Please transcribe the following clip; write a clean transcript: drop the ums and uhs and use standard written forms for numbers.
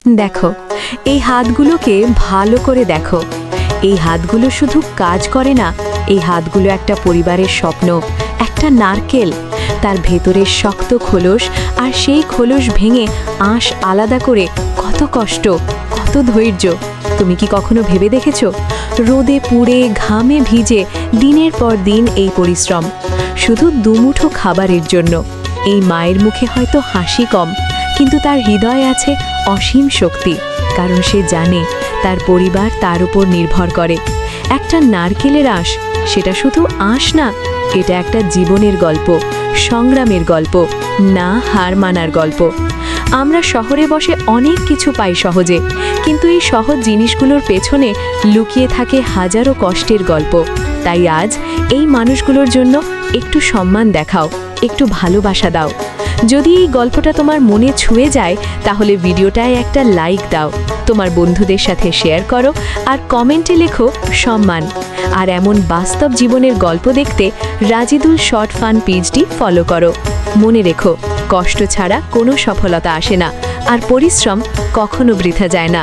দেখো, এই হাতগুলোকে ভালো করে দেখো। এই হাতগুলো শুধু কাজ করে না, এই হাতগুলো একটা পরিবারের স্বপ্ন, একটা নারকেল। তার ভেতরের শক্ত খোলস, আর সেই খোলস ভেঙে আঁশ আলাদা করে কত কষ্ট, কত ধৈর্য। তুমি কি কখনো ভেবে দেখেছো? রোদে পুড়ে ঘামে ভিজে দিনের পর দিন এই পরিশ্রম, শুধু দুমুঠো খাবারের জন্য। এই মায়ের মুখে হয়তো হাসি কম, কিন্তু তার হৃদয়ে আছে অসীম শক্তি, কারণ সে জানে তার পরিবার তার উপর নির্ভর করে। একটা নারকেলের আঁশ, সেটা শুধু আঁশ না, এটা একটা জীবনের গল্প, সংগ্রামের গল্প, না হার মানার গল্প। আমরা শহরে বসে অনেক কিছু পাই সহজে, কিন্তু এই সহজ জিনিসগুলোর পেছনে লুকিয়ে থাকে হাজারো কষ্টের গল্প। তাই আজ এই মানুষগুলোর জন্য একটু সম্মান দেখাও, একটু ভালোবাসা দাও। যদি এই গল্পটা তোমার মনে ছুঁয়ে যায়, তাহলে ভিডিওটায় একটা লাইক দাও, তোমার বন্ধুদের সাথে শেয়ার করো, আর কমেন্টে লেখো সম্মান। আর এমন বাস্তব জীবনের গল্প দেখতে রাজিদুল শর্ট ফান পেজটি ফলো করো। মনে রেখো, কষ্ট ছাড়া কোনো সফলতা আসে না, আর পরিশ্রম কখনো বৃথা যায় না।